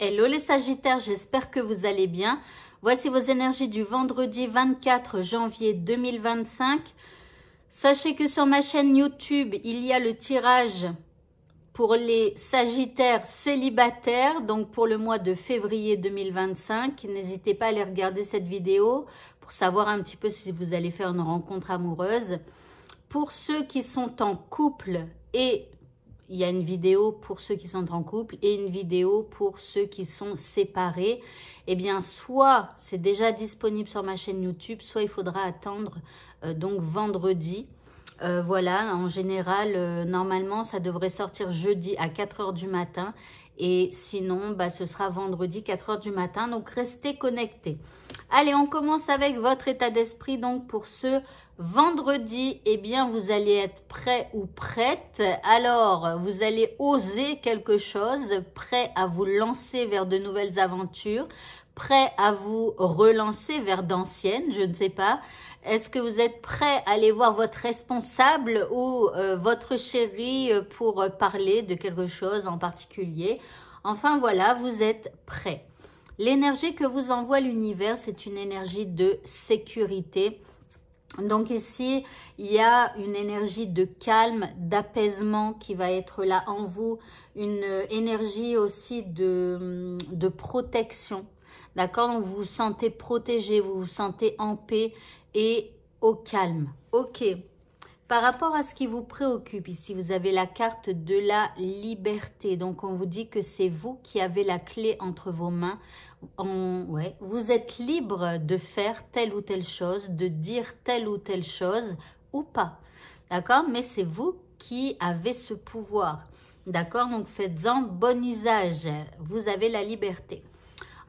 Hello les Sagittaires, j'espère que vous allez bien. Voici vos énergies du vendredi 24 janvier 2025. Sachez que sur ma chaîne YouTube, il y a le tirage pour les Sagittaires célibataires, donc pour le mois de février 2025. N'hésitez pas à aller regarder cette vidéo pour savoir un petit peu si vous allez faire une rencontre amoureuse. Pour ceux qui sont en couple, et il y a une vidéo pour ceux qui sont en couple et une vidéo pour ceux qui sont séparés. Eh bien, soit c'est déjà disponible sur ma chaîne YouTube, soit il faudra attendre donc vendredi. Voilà, en général, normalement, ça devrait sortir jeudi à 4 h du matin. Et sinon, ce sera vendredi 4 h du matin. Donc, restez connectés. Allez, on commence avec votre état d'esprit. Donc, pour ce vendredi, eh bien, vous allez être prêt ou prête. Alors, vous allez oser quelque chose, prêt à vous lancer vers de nouvelles aventures, prêt à vous relancer vers d'anciennes, je ne sais pas. Est-ce que vous êtes prêt à aller voir votre responsable ou votre chéri pour parler de quelque chose en particulier? Enfin, voilà, vous êtes prêt. L'énergie que vous envoie l'univers, c'est une énergie de sécurité. Donc ici, il y a une énergie de calme, d'apaisement qui va être là en vous. Une énergie aussi de protection. D'accord? Donc vous vous sentez protégé, vous vous sentez en paix et au calme. Ok. Par rapport à ce qui vous préoccupe, ici vous avez la carte de la liberté. Donc on vous dit que c'est vous qui avez la clé entre vos mains. Vous êtes libre de faire telle ou telle chose, de dire telle ou telle chose ou pas. D'accord? Mais c'est vous qui avez ce pouvoir. D'accord? Donc faites-en bon usage. Vous avez la liberté.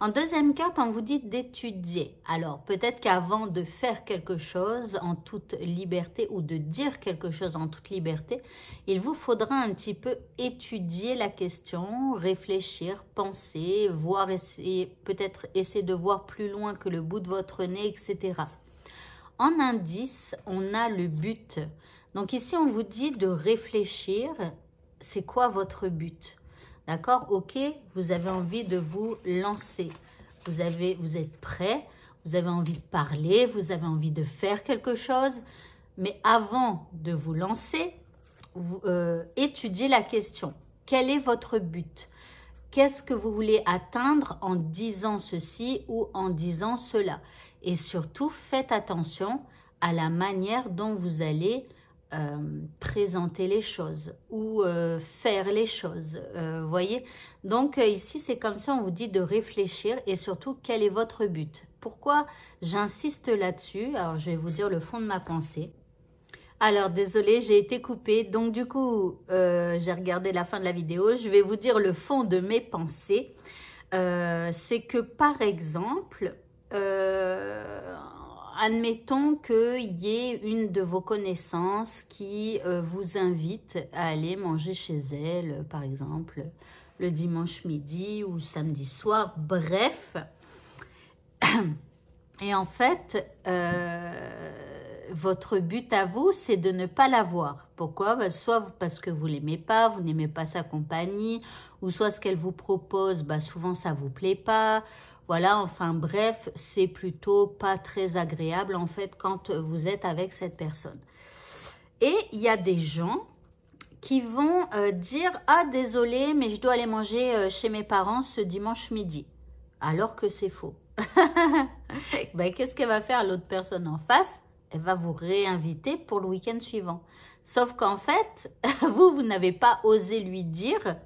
En deuxième carte, on vous dit d'étudier. Alors, peut-être qu'avant de faire quelque chose en toute liberté ou de dire quelque chose en toute liberté, il vous faudra un petit peu étudier la question, réfléchir, penser, voir, peut-être essayer de voir plus loin que le bout de votre nez, etc. En indice, on a le but. Donc ici, on vous dit de réfléchir. C'est quoi votre but ? D'accord? Ok, vous avez envie de vous lancer. Vous êtes prêt, vous avez envie de parler, vous avez envie de faire quelque chose. Mais avant de vous lancer, étudiez la question. Quel est votre but? Qu'est-ce que vous voulez atteindre en disant ceci ou en disant cela? Et surtout, faites attention à la manière dont vous allez présenter les choses ou faire les choses, voyez. Donc ici c'est comme ça, on vous dit de réfléchir et surtout quel est votre but. Pourquoi j'insiste là-dessus? Alors je vais vous dire le fond de ma pensée. Alors désolé, j'ai été coupée, donc du coup j'ai regardé la fin de la vidéo. Je vais vous dire le fond de mes pensées. C'est que par exemple admettons qu'il y ait une de vos connaissances qui vous invite à aller manger chez elle, par exemple, le dimanche midi ou samedi soir, bref. Et en fait, votre but à vous, c'est de ne pas la voir. Pourquoi? Soit parce que vous ne l'aimez pas, vous n'aimez pas sa compagnie, ou soit ce qu'elle vous propose, souvent ça ne vous plaît pas. Voilà, enfin bref, c'est plutôt pas très agréable en fait quand vous êtes avec cette personne. Et il y a des gens qui vont dire « Ah, désolé, mais je dois aller manger chez mes parents ce dimanche midi. » Alors que c'est faux. Qu'est-ce qu'elle va faire l'autre personne en face? Elle va vous réinviter pour le week-end suivant. Sauf qu'en fait, vous n'avez pas osé lui dire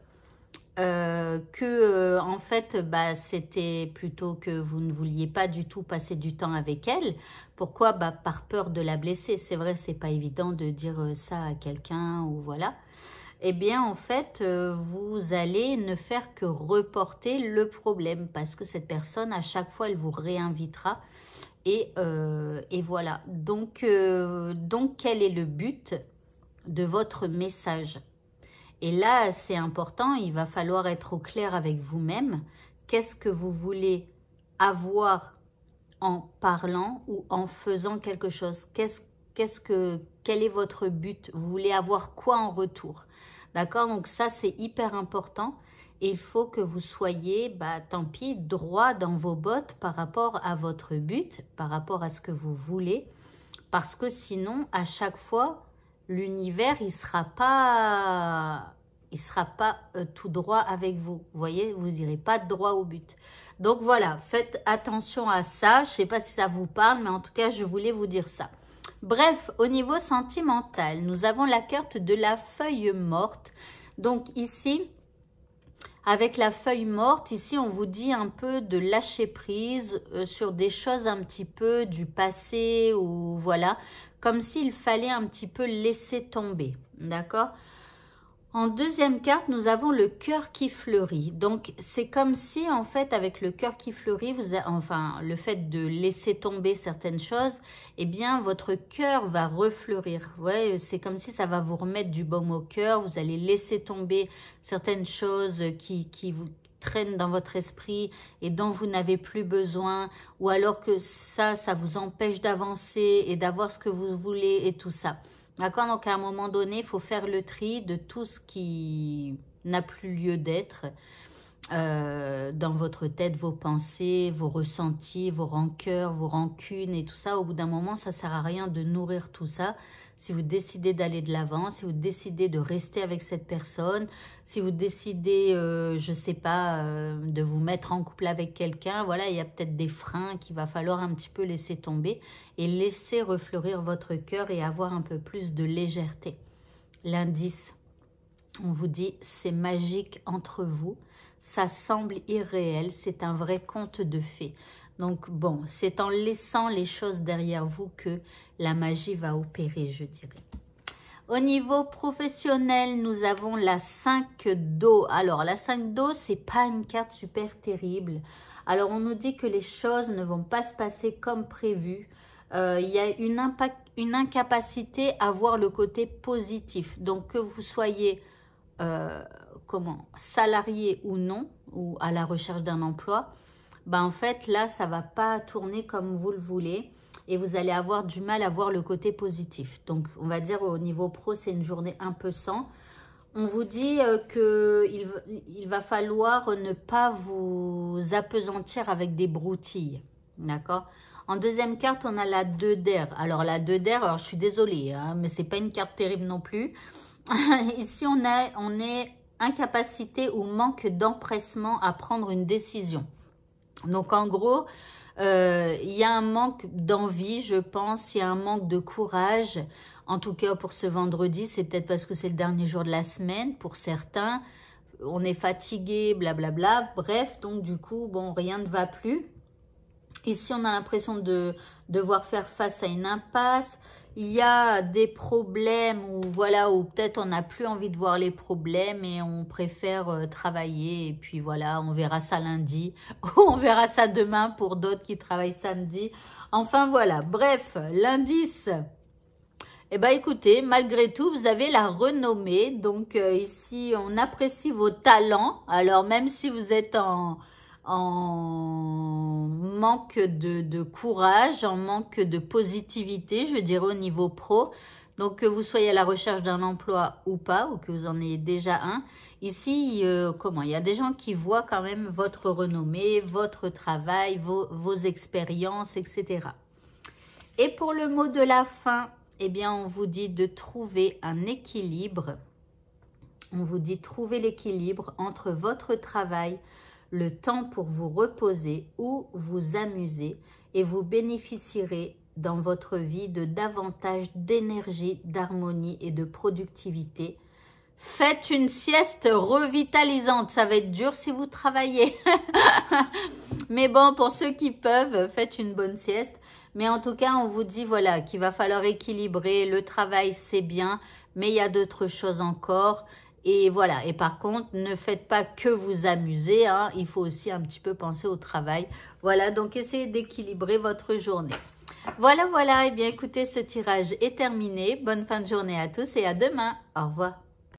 en fait c'était plutôt que vous ne vouliez pas du tout passer du temps avec elle. Pourquoi? Par peur de la blesser. C'est vrai, c'est pas évident de dire ça à quelqu'un ou voilà. Eh bien en fait vous allez ne faire que reporter le problème parce que cette personne à chaque fois elle vous réinvitera et voilà. Donc quel est le but de votre message? Et là, c'est important, il va falloir être au clair avec vous-même. Qu'est-ce que vous voulez avoir en parlant ou en faisant quelque chose? Quel est votre but? Vous voulez avoir quoi en retour? D'accord? Donc ça, c'est hyper important. Et il faut que vous soyez, bah, tant pis, droit dans vos bottes par rapport à votre but, par rapport à ce que vous voulez. Parce que sinon, à chaque fois, l'univers, il sera pas tout droit avec vous. Vous voyez, vous n'irez pas droit au but. Donc voilà, faites attention à ça. Je ne sais pas si ça vous parle, mais en tout cas, je voulais vous dire ça. Bref, au niveau sentimental, nous avons la carte de la feuille morte. Donc ici, avec la feuille morte, ici, on vous dit un peu de lâcher prise sur des choses un petit peu du passé ou voilà, comme s'il fallait un petit peu laisser tomber, d'accord? En deuxième carte, nous avons le cœur qui fleurit. Donc, c'est comme si, en fait, avec le cœur qui fleurit, enfin, le fait de laisser tomber certaines choses, eh bien, votre cœur va refleurir. Ouais, c'est comme si ça va vous remettre du baume au cœur. Vous allez laisser tomber certaines choses qui vous traînent dans votre esprit et dont vous n'avez plus besoin. Ou alors que ça vous empêche d'avancer et d'avoir ce que vous voulez et tout ça. D'accord, donc à un moment donné, il faut faire le tri de tout ce qui n'a plus lieu d'être dans votre tête, vos pensées, vos ressentis, vos rancœurs, vos rancunes et tout ça. Au bout d'un moment, ça ne sert à rien de nourrir tout ça. Si vous décidez d'aller de l'avant, si vous décidez de rester avec cette personne, si vous décidez, je ne sais pas, de vous mettre en couple avec quelqu'un, voilà, il y a peut-être des freins qu'il va falloir un petit peu laisser tomber et laisser refleurir votre cœur et avoir un peu plus de légèreté. L'indice, on vous dit, c'est magique entre vous, ça semble irréel, c'est un vrai conte de fées. Donc bon, c'est en laissant les choses derrière vous que la magie va opérer, je dirais. Au niveau professionnel, nous avons la 5 d'eau. Alors, la 5 d'eau, c'est pas une carte super terrible. Alors, on nous dit que les choses ne vont pas se passer comme prévu. Il y a une incapacité à voir le côté positif. Donc, que vous soyez salarié ou non, ou à la recherche d'un emploi, ben en fait, là, ça ne va pas tourner comme vous le voulez et vous allez avoir du mal à voir le côté positif. Donc, on va dire au niveau pro, c'est une journée un peu sans. On vous dit qu'il va falloir ne pas vous appesantir avec des broutilles, d'accord? En deuxième carte, on a la 2 d'air. Alors, la 2 d'air, alors je suis désolée, hein, mais ce n'est pas une carte terrible non plus. Ici, on est incapacité ou manque d'empressement à prendre une décision. Donc, en gros, il y a un manque d'envie, je pense. Il y a un manque de courage. En tout cas, pour ce vendredi, c'est peut-être parce que c'est le dernier jour de la semaine. Pour certains, on est fatigué, blablabla. Bref, donc du coup, bon, rien ne va plus. Ici, on a l'impression de devoir faire face à une impasse. Il y a des problèmes où, voilà, où peut-être on n'a plus envie de voir les problèmes et on préfère travailler. Et puis voilà, on verra ça lundi ou on verra ça demain pour d'autres qui travaillent samedi. Enfin voilà, bref, l'indice. Eh bien écoutez, malgré tout, vous avez la renommée. Donc ici, on apprécie vos talents. Alors même si vous êtes en manque de courage, en manque de positivité, je dirais au niveau pro. Donc, que vous soyez à la recherche d'un emploi ou pas, ou que vous en ayez déjà un. Ici, il y a des gens qui voient quand même votre renommée, votre travail, vos expériences, etc. Et pour le mot de la fin, eh bien, on vous dit de trouver un équilibre. On vous dit trouver l'équilibre entre votre travail, le temps pour vous reposer ou vous amuser et vous bénéficierez dans votre vie de davantage d'énergie, d'harmonie et de productivité. Faites une sieste revitalisante, ça va être dur si vous travaillez. Mais bon, pour ceux qui peuvent, faites une bonne sieste. Mais en tout cas, on vous dit voilà qu'il va falloir équilibrer. Le travail, c'est bien, mais il y a d'autres choses encore. Et voilà, et par contre, ne faites pas que vous amuser, hein. Il faut aussi un petit peu penser au travail. Voilà, donc essayez d'équilibrer votre journée. Voilà, et bien écoutez, ce tirage est terminé. Bonne fin de journée à tous et à demain. Au revoir.